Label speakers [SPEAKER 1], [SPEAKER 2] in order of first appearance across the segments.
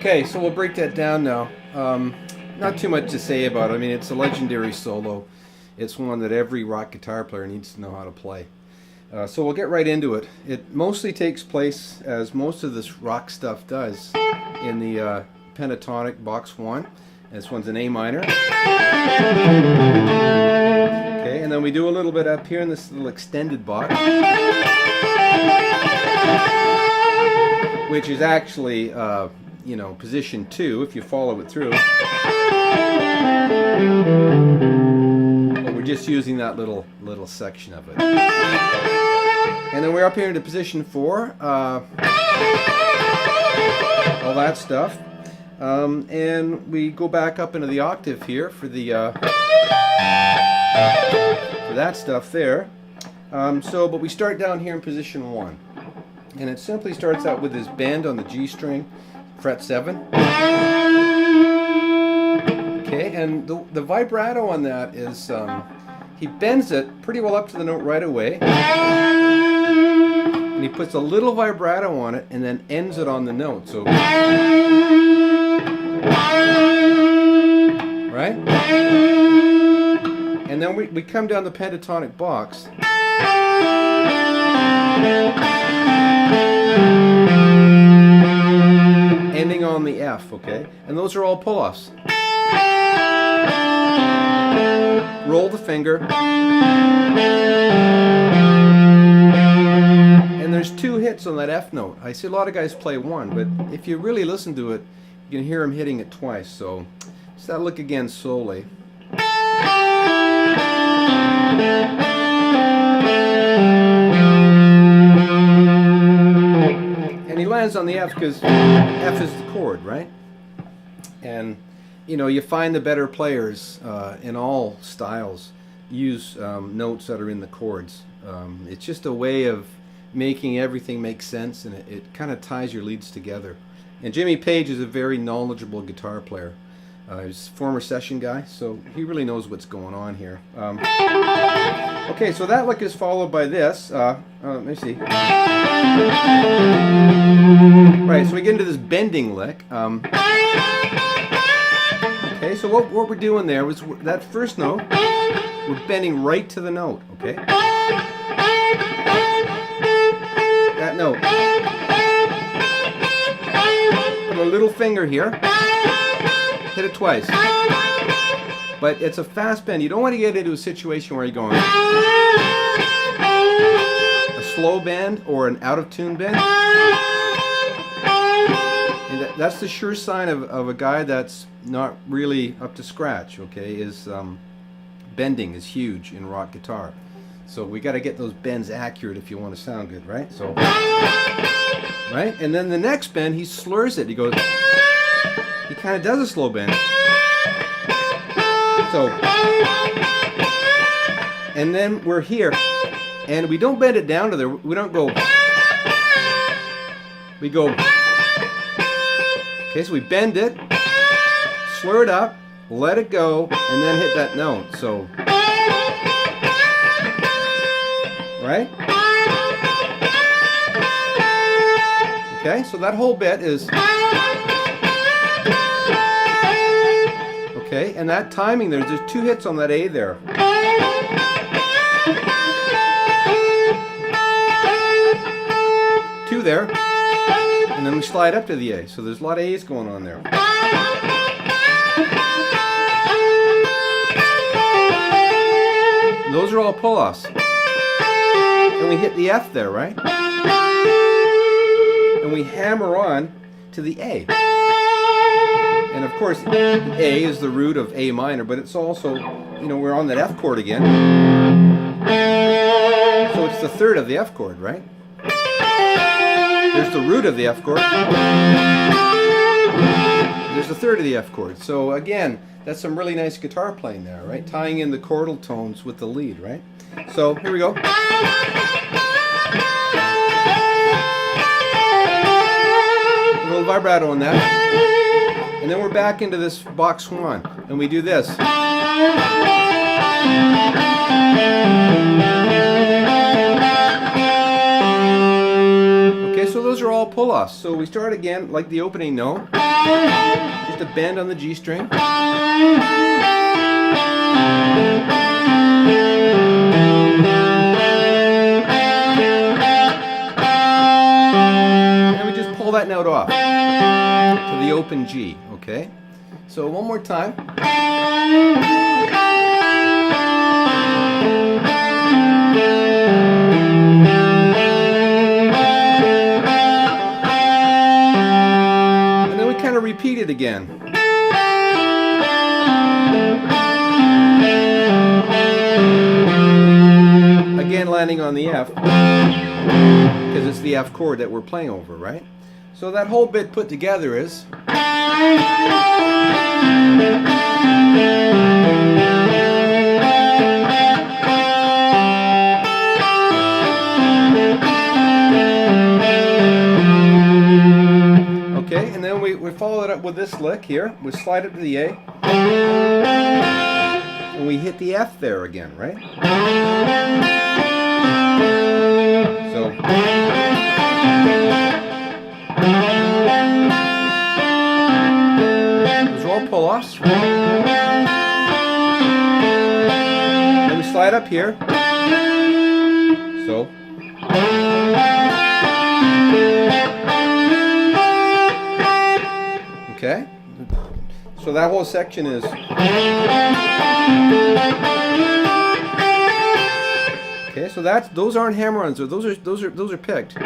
[SPEAKER 1] Okay, so we'll break that down now. Not too much to say about it. I mean, it's a legendary solo. It's one that every rock guitar player needs to know how to play. So we'll get right into it. It mostly takes place, as most of this rock stuff does, in the Pentatonic Box 1. This one's an A minor. Okay, and then we do a little bit up here in this little extended box, which is actually, you know, position 2 if you follow it through. But we're just using that little section of it. And then we're up here into position 4. All that stuff. And we go back up into the octave here for the for that stuff there. But we start down here in position 1, and it simply starts out with this bend on the G string, fret 7. Okay, and the vibrato on that is he bends it pretty well up to the note right away, and he puts a little vibrato on it and then ends it on the note. So, right? And then we come down the pentatonic box. Ending on the F, okay? And those are all pull-offs. Roll the finger. And there's 2 hits on that F note. I see a lot of guys play 1, but if you really listen to it, you can hear them hitting it twice. So let's have a look again slowly. And he lands on the F because F is the chord, right? And you know, you find the better players in all styles use notes that are in the chords. It's just a way of making everything make sense, and it kind of ties your leads together. And Jimmy Page is a very knowledgeable guitar player. He's a former session guy, so he really knows what's going on here. Okay, so that lick is followed by this. Let me see. Right, so we get into this bending lick. Okay, so what we're doing there was that first note, we're bending right to the note, okay? That note. Put a little finger here. Hit it twice. but it's a fast bend. You don't want to get into a situation where you're going a slow bend or an out of tune bend. And that's the sure sign of a guy that's not really up to scratch. Okay, is bending is huge in rock guitar. So we got to get those bends accurate if you want to sound good, right? So, right? And then the next bend, he slurs it. He goes, he kind of does a slow bend. So, and then we're here, and we don't bend it down to there. We don't go. We go. Okay, so we bend it, slur it up, let it go, and then hit that note. So. Right? Okay, so that whole bit is okay, and that timing there's just 2 hits on that A there. 2 there, and then we slide up to the A. So there's a lot of A's going on there. Those are all pull-offs. And we hit the F there, right? And we hammer on to the A. And of course, A is the root of A minor, but it's also, you know, we're on that F chord again. So it's the third of the F chord, right? There's the root of the F chord. There's the third of the F chord. So again, that's some really nice guitar playing there, right? Tying in the chordal tones with the lead, right? So here we go. A little vibrato on that. And then we're back into this box one. And we do this. Okay, so those are all pull-offs. So we start again like the opening note. Just a bend on the G string. Pull that note off to the open G, okay? So one more time. And then we kind of repeat it again. Again landing on the F, because it's the F chord that we're playing over, right? So that whole bit put together is okay, and then we follow it up with this lick here. We slide it to the A, and we hit the F there again, right? So. Those are all pull-offs. Then we slide up here. So. Okay. So that whole section is. Okay, so those aren't hammer-ons, those are picked.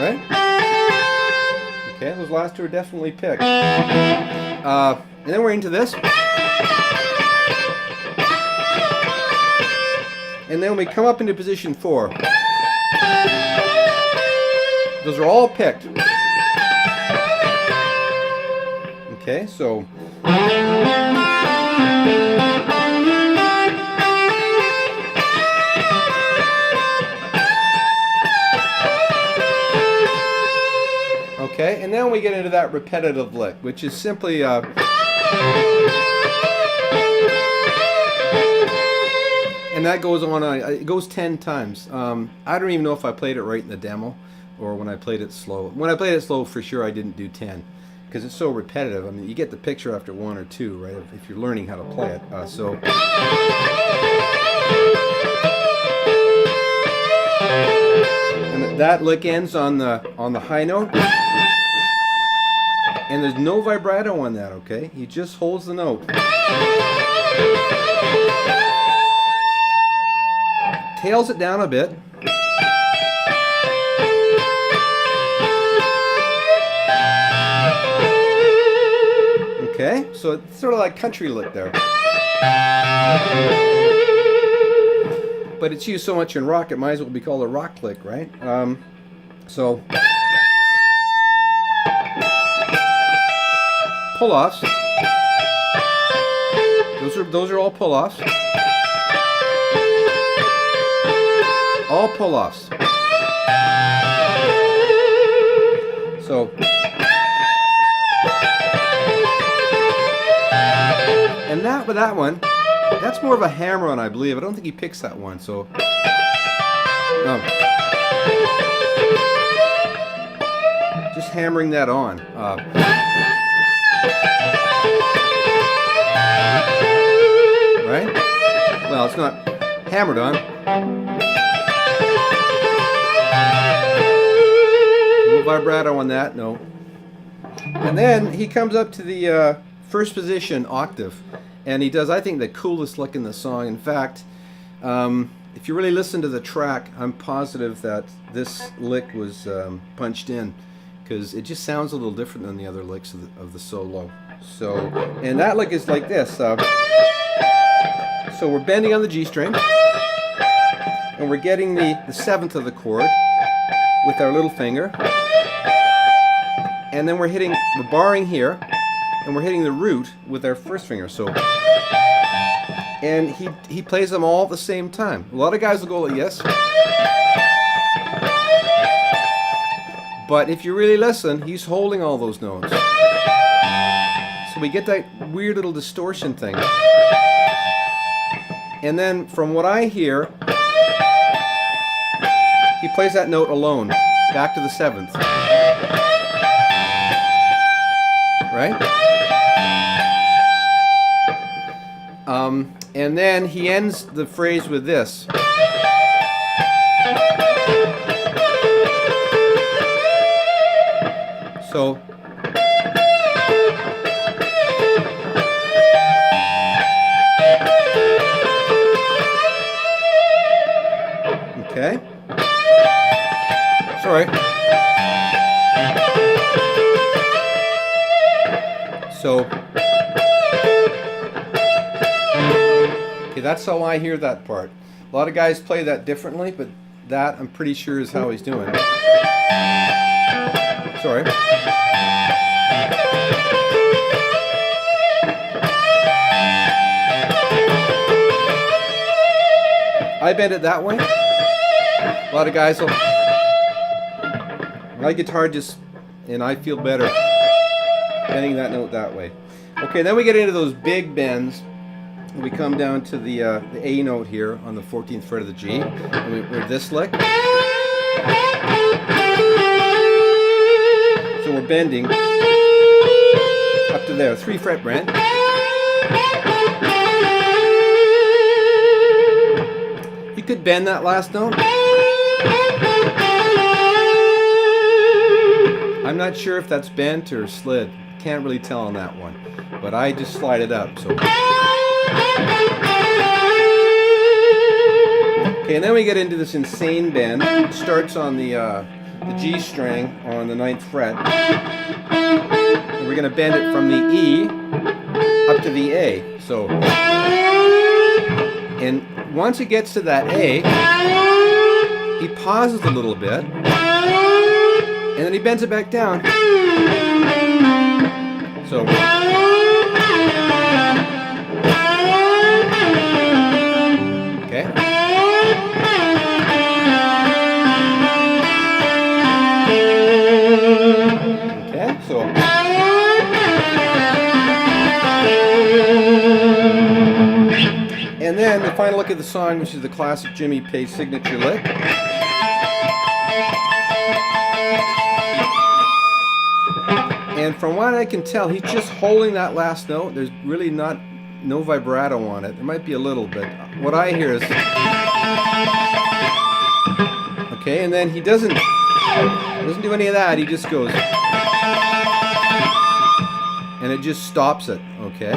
[SPEAKER 1] Right? Okay, those last 2 are definitely picked. And then we're into this. And then we come up into position 4. Those are all picked. Okay, so. Okay, and then we get into that repetitive lick, which is simply and that goes on, it goes 10 times. I don't even know if I played it right in the demo or when I played it slow. When I played it slow, for sure I didn't do 10 because it's so repetitive. I mean, you get the picture after 1 or 2, right, if you're learning how to play it. that lick ends on the high note, and there's no vibrato on that. Okay, he just holds the note, tails it down a bit. Okay, so it's sort of like country lick there. But it's used so much in rock, it might as well be called a rock lick, right? So pull-offs. Those are all pull-offs. All pull-offs. So. And with that one, that's more of a hammer-on, I believe. I don't think he picks that one, so. Just hammering that on. Right? Well, it's not hammered on. No vibrato on that, no. And then he comes up to the first position octave, and he does, I think, the coolest lick in the song. In fact, if you really listen to the track, I'm positive that this lick was punched in, because it just sounds a little different than the other licks of the solo. So, and that lick is like this. So we're bending on the G string, and we're getting the 7th of the chord with our little finger, and then we're barring here, and we're hitting the root with our first finger. So, and he plays them all at the same time. A lot of guys will go like this, but if you really listen, he's holding all those notes. So we get that weird little distortion thing. And then from what I hear, he plays that note alone, back to the 7th. Right? And then he ends the phrase with this. So, okay. Sorry. So, okay, that's how I hear that part. A lot of guys play that differently, but that I'm pretty sure is how he's doing it. Sorry. I bend it that way. A lot of guys will. My guitar just, and I feel better bending that note that way. Okay, then we get into those big bends. We come down to the A note here on the 14th fret of the G, and we're this lick. So we're bending up to there, 3 fret bend. You could bend that last note. I'm not sure if that's bent or slid. Can't really tell on that one, but I just slide it up. So. Okay, and then we get into this insane bend. It starts on the G string on the 9th fret. And we're going to bend it from the E up to the A. So, and once it gets to that A, he pauses a little bit, and then he bends it back down. So, okay. Okay, so. And then the final look at the song, which is the classic Jimmy Page signature lick. And from what I can tell, he's just holding that last note. There's really no vibrato on it. There might be a little bit. What I hear is, Okay, and then he doesn't do any of that. He just goes, and it just stops it. Okay,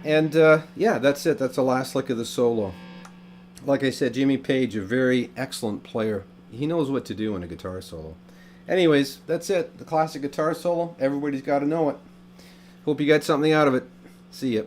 [SPEAKER 1] and yeah, that's it. That's the last lick of the solo. Like I said, Jimmy Page, a very excellent player. He knows what to do in a guitar solo. Anyways, that's it. The classic guitar solo. Everybody's got to know it. Hope you got something out of it. See ya.